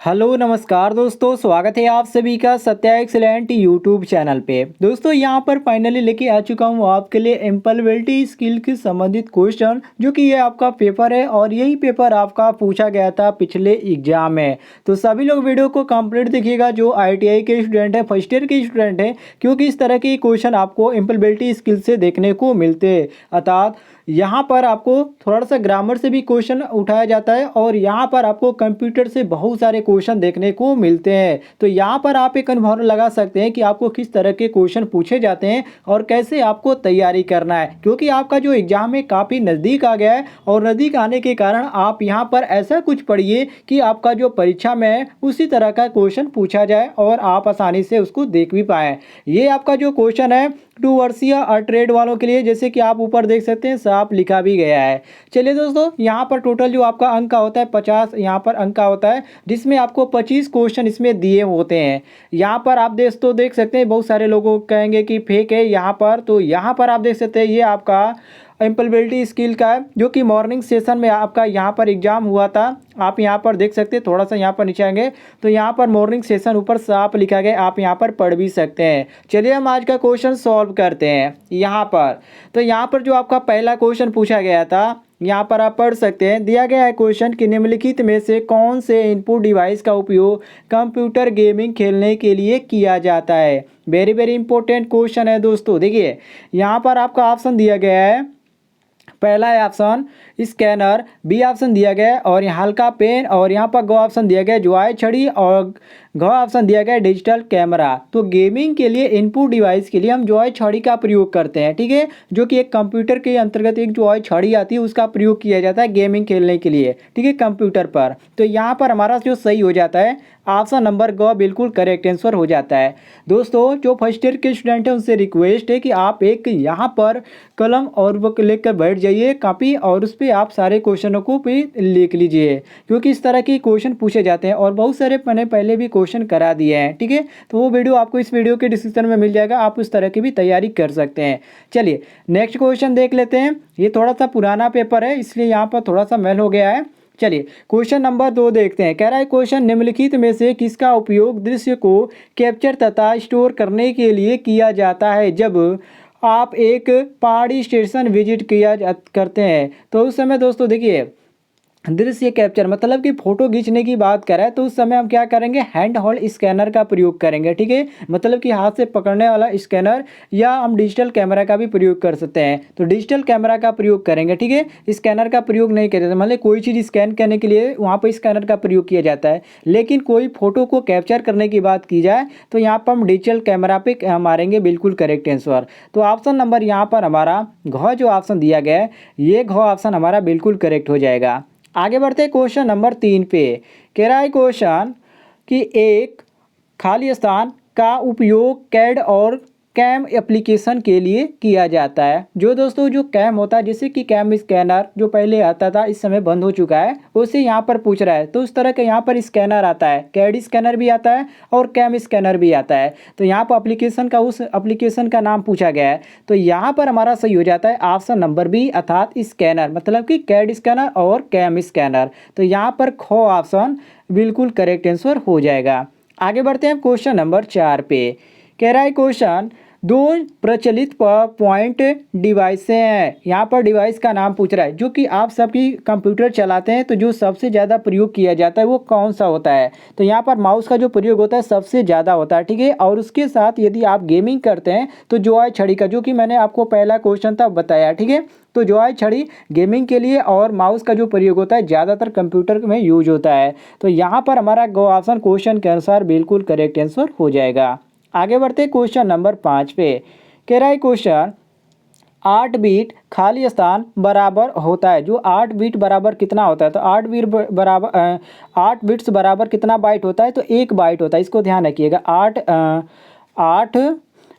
Hello नमस्कार दोस्तों, स्वागत है आप सभी का सत्या एक्सीलेंट यूट्यूब चैनल पे। दोस्तों यहाँ पर फाइनली लेके आ चुका हूँ आपके लिए एम्प्लॉयबिलिटी स्किल के संबंधित क्वेश्चन, जो कि ये आपका पेपर है और यही पेपर आपका पूछा गया था पिछले एग्जाम में। तो सभी लोग वीडियो को कंप्लीट देखिएगा जो ITI के स्टूडेंट हैं, फर्स्ट ईयर के स्टूडेंट हैं, क्योंकि इस तरह के क्वेश्चन आपको एम्प्लॉयबिलिटी स्किल से देखने को मिलते हैं। अर्थात यहाँ पर आपको थोड़ा सा ग्रामर से भी क्वेश्चन उठाया जाता है और यहाँ पर आपको कंप्यूटर से बहुत सारे क्वेश्चन देखने को मिलते हैं। तो यहाँ पर आप एक अनुभव लगा सकते हैं कि आपको किस तरह के क्वेश्चन पूछे जाते हैं और कैसे आपको तैयारी करना है, क्योंकि आपका जो एग्जाम है काफ़ी नज़दीक आ गया है और नज़दीक आने के कारण आप यहाँ पर ऐसा कुछ पढ़िए कि आपका जो परीक्षा में है उसी तरह का क्वेश्चन पूछा जाए और आप आसानी से उसको देख भी पाएँ। ये आपका जो क्वेश्चन है 2 वर्षीय ट्रेड वालों के लिए, जैसे कि आप ऊपर देख सकते हैं साफ लिखा भी गया है। चलिए दोस्तों, यहाँ पर टोटल जो आपका अंक का होता है 50 यहाँ पर अंक का होता है, जिसमें आपको 25 क्वेश्चन इसमें दिए होते हैं। यहाँ पर आप देख सकते हैं बहुत सारे लोगों कहेंगे कि फेक है यहाँ पर, तो यहाँ पर आप देख सकते हैं ये आपका एम्प्लॉयबिलिटी स्किल का है, जो कि मॉर्निंग सेशन में आपका यहाँ पर एग्जाम हुआ था। आप यहाँ पर देख सकते हैं, थोड़ा सा यहाँ पर नीचे आएंगे तो यहाँ पर मॉर्निंग सेशन ऊपर साफ लिखा गया, आप यहाँ पर पढ़ भी सकते हैं। चलिए हम आज का क्वेश्चन सॉल्व करते हैं यहाँ पर। तो यहाँ पर जो आपका पहला क्वेश्चन पूछा गया था, यहाँ पर आप पढ़ सकते हैं। दिया गया है क्वेश्चन कि निम्नलिखित में से कौन से इनपुट डिवाइस का उपयोग कंप्यूटर गेमिंग खेलने के लिए किया जाता है। वेरी वेरी इंपॉर्टेंट क्वेश्चन है दोस्तों। देखिए यहाँ पर आपका ऑप्शन दिया गया है, पहला है ऑप्शन स्कैनर, बी ऑप्शन दिया गया है और यहाँ हल्का पेन, और यहाँ पर गो ऑप्शन दिया गया है ज्वाई छड़ी, और घ ऑप्शन दिया गया है डिजिटल कैमरा। तो गेमिंग के लिए इनपुट डिवाइस के लिए हम ज्वाई छड़ी का प्रयोग करते हैं, ठीक है, जो कि एक कंप्यूटर के अंतर्गत एक ज्वाई छड़ी आती है, उसका प्रयोग किया जाता है गेमिंग खेलने के लिए, ठीक है, कंप्यूटर पर। तो यहाँ पर हमारा जो सही हो जाता है ऑप्शन नंबर ग बिल्कुल करेक्ट आंसर हो जाता है। दोस्तों जो फर्स्ट ईयर के स्टूडेंट हैं उनसे रिक्वेस्ट है कि आप एक यहाँ पर कलम और बुक लेकर बैठ जाइए कॉपी, और उस पर आप सारे क्वेश्चनों को भी लिख लीजिए, क्योंकि इस तरह के क्वेश्चन पूछे जाते हैं और बहुत सारे मैंने पहले भी क्वेश्चन करा दिए हैं, ठीक है। तो वो वीडियो आपको इस वीडियो के डिस्क्रिप्शन में मिल जाएगा, आप उस तरह की भी तैयारी कर सकते हैं। चलिए नेक्स्ट क्वेश्चन देख लेते हैं। ये थोड़ा सा पुराना पेपर है इसलिए यहाँ पर थोड़ा सा मेल हो गया है। चलिए क्वेश्चन नंबर 2 देखते हैं। कह रहा है क्वेश्चन निम्नलिखित में से किसका उपयोग दृश्य को कैप्चर तथा स्टोर करने के लिए किया जाता है जब आप एक पहाड़ी स्टेशन विजिट करते हैं। तो उस समय दोस्तों देखिए, दृश्य कैप्चर मतलब कि फोटो खींचने की बात करें तो उस समय हम क्या करेंगे, हैंड होल्ड स्कैनर का प्रयोग करेंगे, ठीक है, मतलब कि हाथ से पकड़ने वाला स्कैनर, या हम डिजिटल कैमरा का भी प्रयोग कर सकते हैं। तो डिजिटल कैमरा का प्रयोग करेंगे, ठीक है, स्कैनर का प्रयोग नहीं करेंगे। मतलब कोई चीज़ स्कैन करने के लिए वहाँ पर स्कैनर का प्रयोग किया जाता है, लेकिन कोई फोटो को कैप्चर करने की बात की जाए तो यहाँ पर हम डिजिटल कैमरा पे मारेंगे, बिल्कुल करेक्ट आंसर। तो ऑप्शन नंबर यहाँ पर हमारा घ जो ऑप्शन दिया गया है, ये घ ऑप्शन हमारा बिल्कुल करेक्ट हो जाएगा। आगे बढ़ते हैं क्वेश्चन नंबर 3 पे। कह रहा है क्वेश्चन कि एक खाली स्थान का उपयोग कैड और कैम एप्लीकेशन के लिए किया जाता है। जो दोस्तों जो कैम होता है, जैसे कि कैम स्कैनर जो पहले आता था इस समय बंद हो चुका है, उसे यहाँ पर पूछ रहा है। तो उस तरह का यहाँ पर स्कैनर आता है, कैड स्कैनर भी आता है और कैम स्कैनर भी आता है। तो यहाँ पर एप्लीकेशन का, उस एप्लीकेशन का नाम पूछा गया है। तो यहाँ पर हमारा सही हो जाता है ऑप्शन नंबर बी, अर्थात स्कैनर, मतलब कि कैड स्कैनर और कैम स्कैनर। तो यहाँ पर ख ऑप्शन बिल्कुल करेक्ट आंसर हो जाएगा। आगे बढ़ते हैं क्वेश्चन नंबर 4 पे। कह रहा है क्वेश्चन दो प्रचलित पॉइंट डिवाइस हैं। यहाँ पर डिवाइस का नाम पूछ रहा है, जो कि आप सबकी कंप्यूटर चलाते हैं तो जो सबसे ज़्यादा प्रयोग किया जाता है वो कौन सा होता है। तो यहाँ पर माउस का जो प्रयोग होता है सबसे ज़्यादा होता है, ठीक है, और उसके साथ यदि आप गेमिंग करते हैं तो जॉय छड़ी का, जो कि मैंने आपको पहला क्वेश्चन था बताया, ठीक है। तो जॉय छड़ी गेमिंग के लिए और माउस का जो प्रयोग होता है ज़्यादातर कंप्यूटर में यूज होता है। तो यहाँ पर हमारा गो ऑप्शन क्वेश्चन के अनुसार बिल्कुल करेक्ट आंसर हो जाएगा। आगे बढ़ते क्वेश्चन नंबर 5 पे। कह रहा है क्वेश्चन 8 बीट खाली स्थान बराबर होता है। जो 8 बीट बराबर कितना होता है, तो 8 बिट्स बराबर कितना बाइट होता है, तो 1 बाइट होता है। इसको ध्यान रखिएगा, 8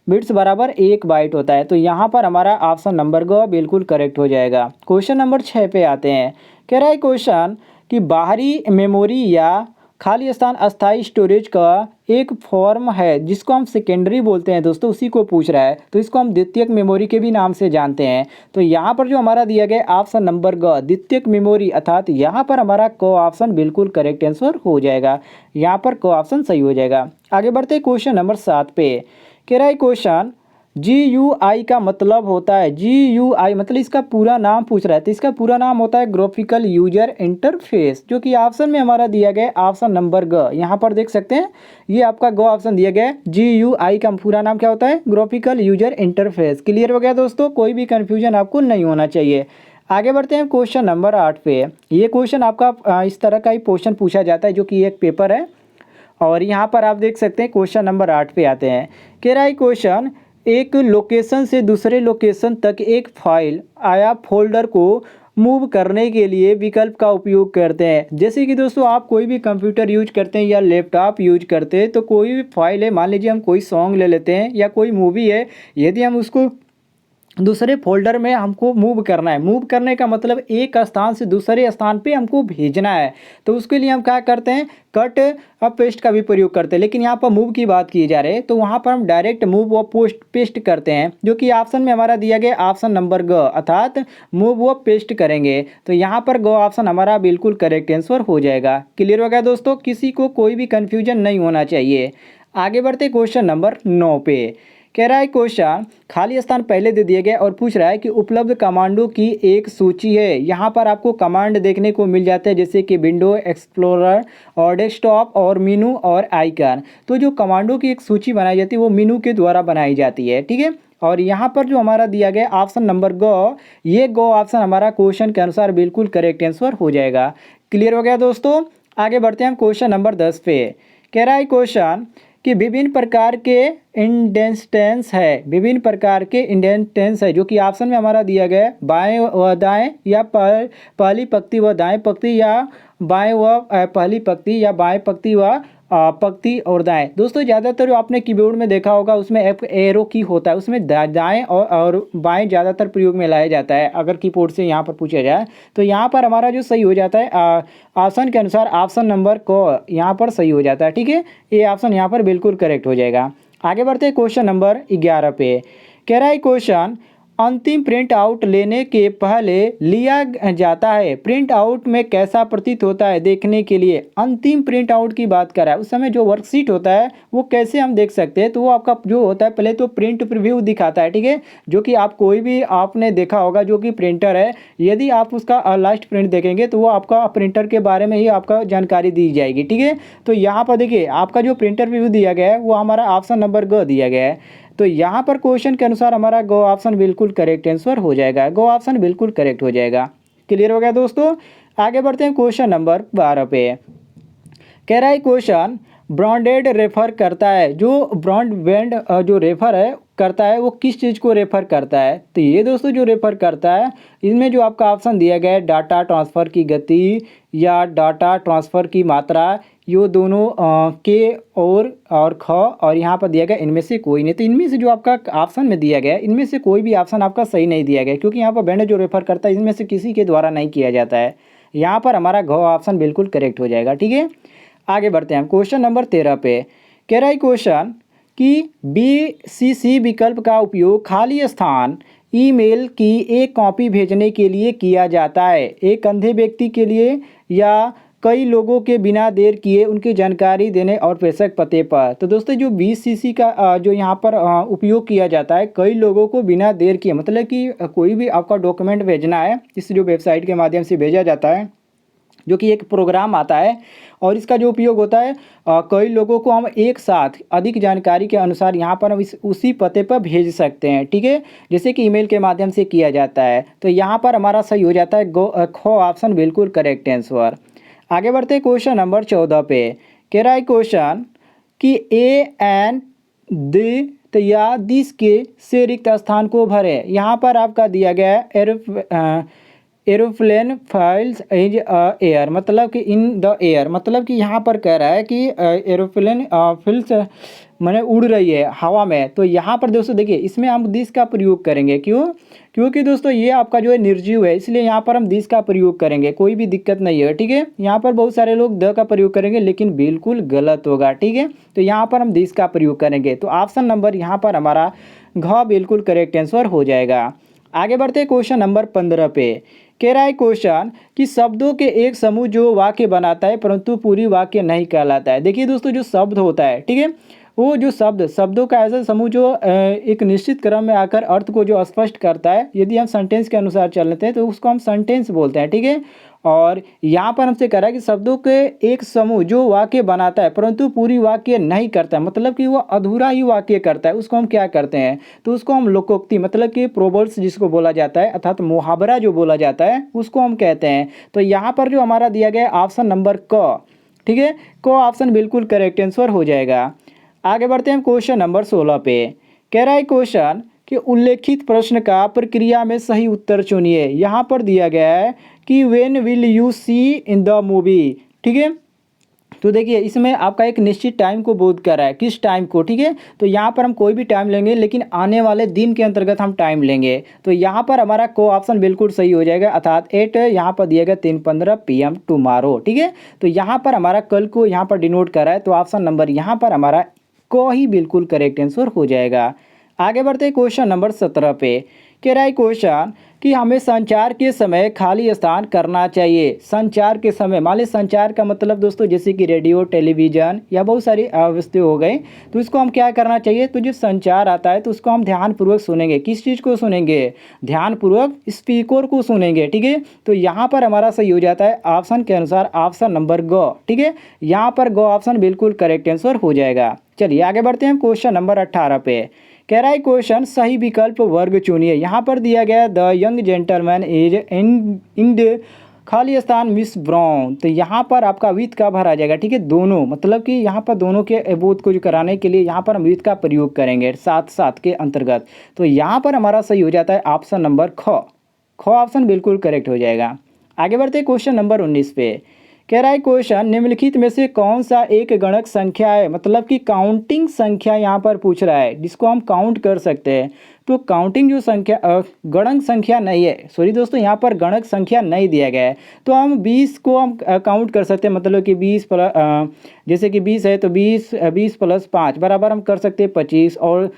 बिट्स बराबर 1 बाइट होता है। तो यहाँ पर हमारा ऑप्शन नंबर ग बिल्कुल करेक्ट हो जाएगा। क्वेश्चन नंबर 6 पे आते हैं। कह रहा है क्वेश्चन कि बाहरी मेमोरी या खाली स्थान अस्थायी स्टोरेज का एक फॉर्म है जिसको हम सेकेंडरी बोलते हैं दोस्तों, उसी को पूछ रहा है। तो इसको हम द्वितीयक मेमोरी के भी नाम से जानते हैं। तो यहाँ पर जो हमारा दिया गया ऑप्शन नंबर ग द्वितीयक मेमोरी, अर्थात यहाँ पर हमारा क ऑप्शन बिल्कुल करेक्ट आंसर हो जाएगा। यहाँ पर क ऑप्शन सही हो जाएगा। आगे बढ़ते क्वेश्चन नंबर 7 पे। कह रहा है क्वेश्चन GUI का मतलब होता है, GUI मतलब इसका पूरा नाम पूछ रहा है। तो इसका पूरा नाम होता है ग्राफिकल यूजर इंटरफेस, जो कि ऑप्शन में हमारा दिया गया ऑप्शन नंबर ग। यहाँ पर देख सकते हैं ये आपका ग ऑप्शन दिया गया है। GUI का पूरा नाम क्या होता है? Graphical user interface. क्लियर हो गया दोस्तों, कोई भी कन्फ्यूजन आपको नहीं होना चाहिए। आगे बढ़ते हैं क्वेश्चन नंबर 8 पे। ये क्वेश्चन आपका इस तरह का ही क्वेश्चन पूछा जाता है, जो कि एक पेपर है। और यहाँ पर आप देख सकते हैं क्वेश्चन नंबर 8 पे आते हैं। कह रहा है क्वेश्चन एक लोकेशन से दूसरे लोकेशन तक एक फाइल या फोल्डर को मूव करने के लिए विकल्प का उपयोग करते हैं। जैसे कि दोस्तों आप कोई भी कंप्यूटर यूज करते हैं या लैपटॉप यूज करते हैं, तो कोई भी फाइल है, मान लीजिए हम कोई सॉन्ग ले लेते हैं या कोई मूवी है, यदि हम उसको दूसरे फोल्डर में हमको मूव करना है। मूव करने का मतलब एक स्थान से दूसरे स्थान पे हमको भेजना है। तो उसके लिए हम क्या करते हैं? कट और पेस्ट का भी प्रयोग करते हैं। लेकिन यहाँ पर मूव की बात की जा रही है, तो वहाँ पर हम डायरेक्ट मूव व पोस्ट पेस्ट करते हैं, जो कि ऑप्शन में हमारा दिया गया ऑप्शन नंबर ग, अर्थात मूव व पेस्ट करेंगे। तो यहाँ पर ग ऑप्शन हमारा बिल्कुल करेक्ट आंसर हो जाएगा। क्लियर हो गया दोस्तों, किसी को कोई भी कन्फ्यूजन नहीं होना चाहिए। आगे बढ़ते क्वेश्चन नंबर 9 पे। कह रहा है क्वेश्चन खाली स्थान पहले दे दिया गया और पूछ रहा है कि उपलब्ध कमांडो की एक सूची है। यहाँ पर आपको कमांड देखने को मिल जाता है, जैसे कि विंडो एक्सप्लोरर और डेस्कटॉप और मेनू और आइकन। तो जो कमांडो की एक सूची बनाई जाती है वो मेनू के द्वारा बनाई जाती है, ठीक है। और यहाँ पर जो हमारा दिया गया ऑप्शन नंबर ग, ये ग ऑप्शन हमारा क्वेश्चन के अनुसार बिल्कुल करेक्ट आंसर हो जाएगा। क्लियर हो गया दोस्तों। आगे बढ़ते हैं हम क्वेश्चन नंबर 10 पे। कह रहा है क्वेश्चन कि विभिन्न प्रकार के इंडेंटेंस है, विभिन्न प्रकार के इंडेंटेंस है, जो कि ऑप्शन में हमारा दिया गया है बाएं व दाएं या पहली पंक्ति व दाएं पंक्ति, या बाएं व पहली पंक्ति, या बाएं पंक्ति व पंक्ति और दाएं। दोस्तों ज़्यादातर जो आपने कीबोर्ड में देखा होगा उसमें एरो की होता है, उसमें दाएं और बाएं ज़्यादातर प्रयोग में लाया जाता है। अगर कीबोर्ड से यहाँ पर पूछा जाए तो यहाँ पर हमारा जो सही हो जाता है ऑप्शन के अनुसार ऑप्शन नंबर को यहाँ पर सही हो जाता है, ठीक है। ये ऑप्शन यहाँ पर बिल्कुल करेक्ट हो जाएगा। आगे बढ़ते हैं क्वेश्चन नंबर 11 पे। कह रहा है क्वेश्चन अंतिम प्रिंट आउट लेने के पहले लिया जाता है, प्रिंट आउट में कैसा प्रतीत होता है देखने के लिए। अंतिम प्रिंट आउट की बात कर रहा है, उस समय जो वर्कशीट होता है वो कैसे हम देख सकते हैं? तो वो आपका जो होता है पहले तो प्रिंट प्रीव्यू दिखाता है, ठीक है। जो कि आप कोई भी आपने देखा होगा जो कि प्रिंटर है, यदि आप उसका लास्ट प्रिंट देखेंगे तो वो आपका प्रिंटर के बारे में ही आपका जानकारी दी जाएगी, ठीक है। तो यहाँ पर देखिए आपका जो प्रिंटर प्रीव्यू दिया गया है वो हमारा ऑप्शन नंबर ग दिया गया है। तो यहाँ पर क्वेश्चन के अनुसार हमारा गो ऑप्शन बिल्कुल करेक्ट आंसर हो जाएगा, गो ऑप्शन बिल्कुल करेक्ट हो जाएगा। क्लियर हो गया दोस्तों। आगे बढ़ते हैं क्वेश्चन नंबर 12 पे। कह रहा है क्वेश्चन ब्रॉडेड रेफर करता है, जो ब्रॉडबैंड जो रेफर है करता है वो किस चीज़ को रेफर करता है? तो ये दोस्तों जो रेफर करता है, इसमें जो आपका ऑप्शन दिया गया है डाटा ट्रांसफ़र की गति या डाटा ट्रांसफ़र की मात्रा, ये दोनों के और ख, और यहाँ पर दिया गया इनमें से कोई नहीं। तो इनमें से जो आपका ऑप्शन में दिया गया है इनमें से कोई भी ऑप्शन आपका सही नहीं दिया गया, क्योंकि यहाँ पर बैंड जो रेफर करता है इनमें से किसी के द्वारा नहीं किया जाता है। यहाँ पर हमारा घ ऑप्शन बिल्कुल करेक्ट हो जाएगा, ठीक है। आगे बढ़ते हैं क्वेश्चन नंबर 13 पे। कह रहा है क्वेश्चन कि BCC विकल्प का उपयोग खाली स्थान ईमेल की एक कॉपी भेजने के लिए किया जाता है, एक अंधे व्यक्ति के लिए या कई लोगों के बिना देर किए उनकी जानकारी देने और प्रेषक पते पर। तो दोस्तों जो BCC का जो यहाँ पर उपयोग किया जाता है कई लोगों को बिना देर किए, मतलब कि कोई भी आपका डॉक्यूमेंट भेजना है इस जो वेबसाइट के माध्यम से भेजा जाता है, जो कि एक प्रोग्राम आता है, और इसका जो उपयोग होता है कई लोगों को हम एक साथ अधिक जानकारी के अनुसार यहाँ पर हम उसी पते पर भेज सकते हैं, ठीक है, जैसे कि ईमेल के माध्यम से किया जाता है। तो यहाँ पर हमारा सही हो जाता है ख ऑप्शन बिल्कुल करेक्ट आंसर। आगे बढ़ते हैं क्वेश्चन नंबर 14 पे। कह रहा है क्वेश्चन कि एन द या दिस के से रिक्त स्थान को भरे। यहाँ पर आपका दिया गया है एरोप्लेन फाइल्स इज एयर, मतलब कि इन द एयर, मतलब कि यहाँ पर कह रहा है कि एरोप्लेन फिल्स माने उड़ रही है हवा में, तो यहाँ पर दोस्तों देखिए इसमें हम दिस का प्रयोग करेंगे। क्यों? क्योंकि दोस्तों ये आपका जो है निर्जीव है, इसलिए यहाँ पर हम दिस का प्रयोग करेंगे, कोई भी दिक्कत नहीं है। ठीक है, यहाँ पर बहुत सारे लोग द का प्रयोग करेंगे लेकिन बिल्कुल गलत होगा। ठीक है, तो यहाँ पर हम दिस का प्रयोग करेंगे। तो ऑप्शन नंबर यहाँ पर हमारा घ बिल्कुल करेक्ट आंसर हो जाएगा। आगे बढ़ते हैं क्वेश्चन नंबर 15 पे। कह रहा है क्वेश्चन कि शब्दों के एक समूह जो वाक्य बनाता है परंतु पूरी वाक्य नहीं कहलाता है। देखिए दोस्तों, जो शब्द होता है, ठीक है, वो जो शब्दों का ऐसा समूह जो एक निश्चित क्रम में आकर अर्थ को जो स्पष्ट करता है, यदि हम सेंटेंस के अनुसार चलते हैं तो उसको हम सेंटेंस बोलते हैं। ठीक है, और यहाँ पर हमसे कह रहा है कि शब्दों के एक समूह जो वाक्य बनाता है परंतु पूरी वाक्य नहीं करता है, मतलब कि वो अधूरा ही वाक्य करता है, उसको हम क्या करते हैं? तो उसको हम लोकोक्ति, मतलब कि प्रोवर्ब्स जिसको बोला जाता है, अर्थात मुहावरा जो बोला जाता है, उसको हम कहते हैं। तो यहाँ पर जो हमारा दिया गया ऑप्शन नंबर क, ठीक है, क ऑप्शन बिल्कुल करेक्ट आंसर हो जाएगा। आगे बढ़ते हैं क्वेश्चन नंबर 16 पे। कह रहा है क्वेश्चन कि उल्लेखित प्रश्न का प्रक्रिया में सही उत्तर चुनिए। यहाँ पर दिया गया है कि when will you see in the movie. ठीक है, तो देखिए इसमें आपका एक निश्चित टाइम को बोध कर रहा है, किस टाइम को। ठीक है, तो यहाँ पर हम कोई भी टाइम लेंगे लेकिन आने वाले दिन के अंतर्गत हम टाइम लेंगे। तो यहाँ पर हमारा को ऑप्शन बिल्कुल सही हो जाएगा, अर्थात 8 यहाँ पर दिया गया 3:15 PM टुमारो। ठीक है, तो यहाँ पर हमारा कल को यहाँ पर डिनोट कर रहा है, तो ऑप्शन नंबर यहाँ पर हमारा को ही बिल्कुल करेक्ट आंसर हो जाएगा। आगे बढ़ते हैं क्वेश्चन नंबर 17 पे। कह रहा है क्वेश्चन कि हमें संचार के समय खाली स्थान करना चाहिए। संचार के समय, मान लीजिए संचार का मतलब दोस्तों जैसे कि रेडियो, टेलीविज़न या बहुत सारी वस्तुएं हो गई, तो इसको हम क्या करना चाहिए? तो जो संचार आता है तो उसको हम ध्यानपूर्वक सुनेंगे। किस चीज़ को सुनेंगे? ध्यानपूर्वक स्पीकर को सुनेंगे। ठीक है, तो यहाँ पर हमारा सही हो जाता है ऑप्शन के अनुसार ऑप्शन नंबर ग। ठीक है, यहाँ पर ग ऑप्शन बिल्कुल करेक्ट आंसर हो जाएगा। चलिए आगे बढ़ते हैं क्वेश्चन नंबर 18 पे। कह रहा है क्वेश्चन सही विकल्प वर्ग चुनिए। यहाँ पर दिया गया the young gentleman is in खाली स्थान मिस ब्राउन। तो यहाँ पर आपका विथ का भर आ जाएगा। ठीक है, दोनों, मतलब कि यहाँ पर दोनों के बोध को जो कराने के लिए यहाँ पर हम विथ का प्रयोग करेंगे साथ साथ के अंतर्गत। तो यहाँ पर हमारा सही हो जाता है ऑप्शन नंबर ख ऑप्शन बिल्कुल करेक्ट हो जाएगा। आगे बढ़ते हैं क्वेश्चन नंबर 19 पे। कह रहा है क्वेश्चन निम्नलिखित में से कौन सा एक गणक संख्या है, मतलब कि काउंटिंग संख्या यहाँ पर पूछ रहा है जिसको हम काउंट कर सकते हैं। तो काउंटिंग जो संख्या गणक संख्या नहीं है, सॉरी दोस्तों, यहाँ पर गणक संख्या नहीं दिया गया है, तो हम 20 को हम काउंट कर सकते हैं। मतलब कि 20 प्लस, जैसे कि 20 है तो 20 प्लस 5 बराबर हम कर सकते हैं 25, और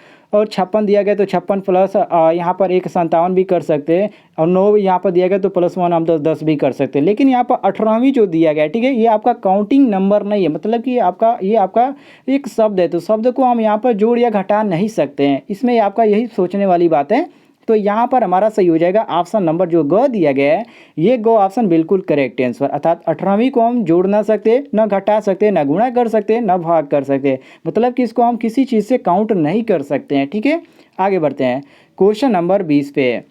56 दिया गया तो 56 प्लस यहाँ पर 57 भी कर सकते हैं, और 9 यहाँ पर दिया गया तो +1 हम 10 भी कर सकते हैं। लेकिन यहाँ पर 18वीं जो दिया गया है, ठीक है, ये आपका काउंटिंग नंबर नहीं है, मतलब कि ये आपका एक शब्द है, तो शब्द को हम यहाँ पर जोड़ या घटा नहीं सकते हैं। इसमें आपका यही सोचने वाली बात है। तो यहाँ पर हमारा सही हो जाएगा ऑप्शन नंबर जो ग दिया गया है, ये ग ऑप्शन बिल्कुल करेक्ट आंसर, अर्थात 18वीं को हम जोड़ ना सकते, न घटा सकते, न गुणा कर सकते, न भाग कर सकते, मतलब कि इसको हम किसी चीज़ से काउंट नहीं कर सकते हैं। ठीक है, आगे बढ़ते हैं क्वेश्चन नंबर 20 पे।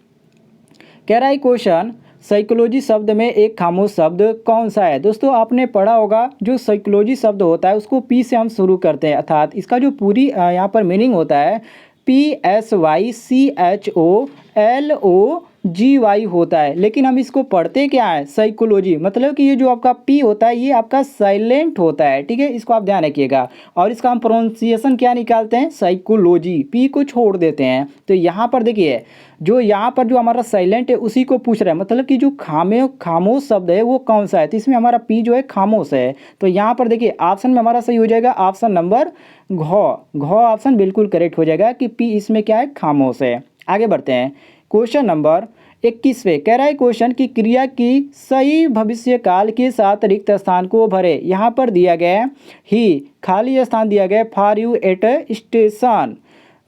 कह रहा है क्वेश्चन साइकोलॉजी शब्द में एक खामोश शब्द कौन सा है। दोस्तों आपने पढ़ा होगा जो साइकोलॉजी शब्द होता है उसको पी से हम शुरू करते हैं, अर्थात इसका जो पूरी यहाँ पर मीनिंग होता है PSYCHOLOGY होता है, लेकिन हम इसको पढ़ते क्या है? साइकोलॉजी, मतलब कि ये जो आपका पी होता है ये आपका साइलेंट होता है। ठीक है, इसको आप ध्यान रखिएगा, और इसका हम प्रोनाउंसिएशन क्या निकालते हैं? साइकोलॉजी, पी को छोड़ देते हैं। तो यहाँ पर देखिए जो यहाँ पर जो हमारा साइलेंट है उसी को पूछ रहा है, मतलब कि जो खामोश शब्द है वो कौन सा है, तो इसमें हमारा पी जो है खामोश है। तो यहाँ पर देखिए ऑप्शन में हमारा सही हो जाएगा ऑप्शन नंबर घ ऑप्शन बिल्कुल करेक्ट हो जाएगा कि पी इसमें क्या है? खामोश है। आगे बढ़ते हैं क्वेश्चन नंबर 21 पे। कह रहा है क्वेश्चन की क्रिया की सही भविष्य काल के साथ रिक्त स्थान को भरे। यहाँ पर दिया गया ही, खाली स्थान दिया गया फॉर यू एट स्टेशन,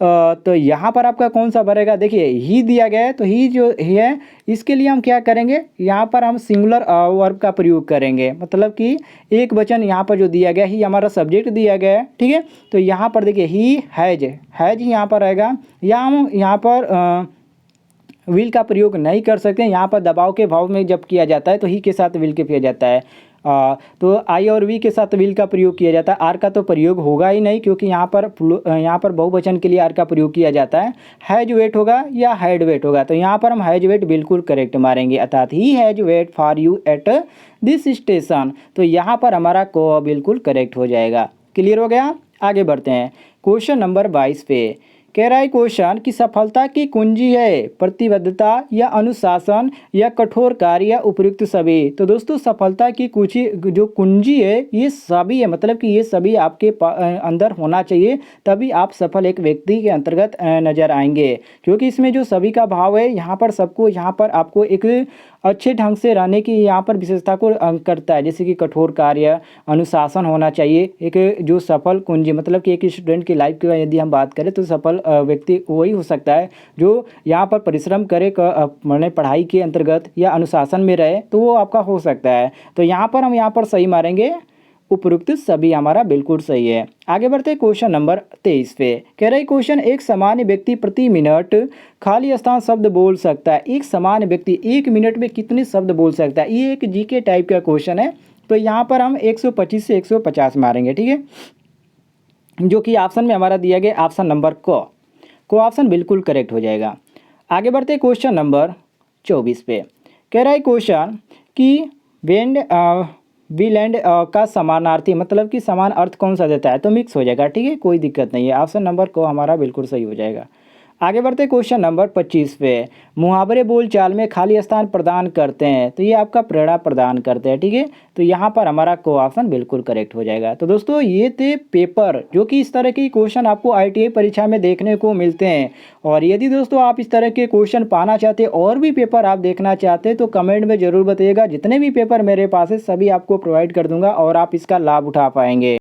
तो यहाँ पर आपका कौन सा भरेगा? देखिए ही दिया गया है, तो ही जो है इसके लिए हम क्या करेंगे? यहाँ पर हम सिंगुलर वर्ब का प्रयोग करेंगे, मतलब कि एक वचन यहाँ पर जो दिया गया ही हमारा सब्जेक्ट दिया गया है। ठीक है, तो यहाँ पर देखिए ही हैज ही यहाँ पर रहेगा, या हम यहाँ पर विल का प्रयोग नहीं कर सकते। यहाँ पर दबाव के भाव में जब किया जाता है तो ही के साथ विल के किया जाता है, तो आई और वी के साथ विल का प्रयोग किया जाता है। आर का तो प्रयोग होगा ही नहीं, क्योंकि यहाँ पर बहुवचन के लिए आर का प्रयोग किया जाता है। हैज वेट होगा या हैड वेट होगा, तो यहाँ पर हम हैज वेट बिल्कुल करेक्ट मारेंगे, अर्थात he has wait for you at this station. तो यहाँ पर हमारा को बिल्कुल करेक्ट हो जाएगा। क्लियर हो गया? आगे बढ़ते हैं क्वेश्चन नंबर 22 पे। कह रहा है क्वेश्चन कि सफलता की कुंजी है प्रतिबद्धता या अनुशासन या कठोर कार्य या उपयुक्त सभी। तो दोस्तों सफलता की कुछ जो कुंजी है ये सभी है, मतलब कि ये सभी आपके अंदर होना चाहिए, तभी आप सफल एक व्यक्ति के अंतर्गत नजर आएंगे। क्योंकि इसमें जो सभी का भाव है यहाँ पर सबको, यहाँ पर आपको एक अच्छे ढंग से रहने की यहाँ पर विशेषता को करता है। जैसे कि कठोर कार्य, अनुशासन होना चाहिए। एक जो सफल कुंजी, मतलब कि एक स्टूडेंट की लाइफ की यदि हम बात करें तो सफल व्यक्ति वही हो सकता है जो यहाँ पर परिश्रम करे, मैंने पढ़ाई के अंतर्गत या अनुशासन में रहे, तो वो आपका हो सकता है। तो यहाँ पर हम यहाँ पर सही मारेंगे, उपयुक्त सभी हमारा बिल्कुल सही है। आगे बढ़ते क्वेश्चन नंबर 23 पे। कह रहे क्वेश्चन एक सामान्य व्यक्ति प्रति मिनट खाली स्थान शब्द बोल सकता है। एक सामान्य व्यक्ति 1 मिनट में कितने शब्द बोल सकता है? ये एक जीके टाइप का क्वेश्चन है। तो यहाँ पर हम 125 से 150 मारेंगे, ठीक है, जो कि ऑप्शन में हमारा दिया गया ऑप्शन नंबर को ऑप्शन बिल्कुल करेक्ट हो जाएगा। आगे बढ़ते क्वेश्चन नंबर 24 पे। कह रहा है क्वेश्चन कि वेंड वीलैंड का समानार्थी, मतलब कि समान अर्थ कौन सा देता है? तो मिक्स हो जाएगा, ठीक है, कोई दिक्कत नहीं है। ऑप्शन नंबर को हमारा बिल्कुल सही हो जाएगा। आगे बढ़ते क्वेश्चन नंबर 25 पे। मुहावरे बोलचाल में खाली स्थान प्रदान करते हैं, तो ये आपका प्रेरणा प्रदान करते हैं, ठीक है। तो यहाँ पर हमारा को ऑप्शन बिल्कुल करेक्ट हो जाएगा। तो दोस्तों ये थे पेपर, जो कि इस तरह के क्वेश्चन आपको ITI परीक्षा में देखने को मिलते हैं। और यदि दोस्तों आप इस तरह के क्वेश्चन पाना चाहते हैं और भी पेपर आप देखना चाहते हैं तो कमेंट में ज़रूर बताइएगा। जितने भी पेपर मेरे पास है सभी आपको प्रोवाइड कर दूंगा और आप इसका लाभ उठा पाएंगे।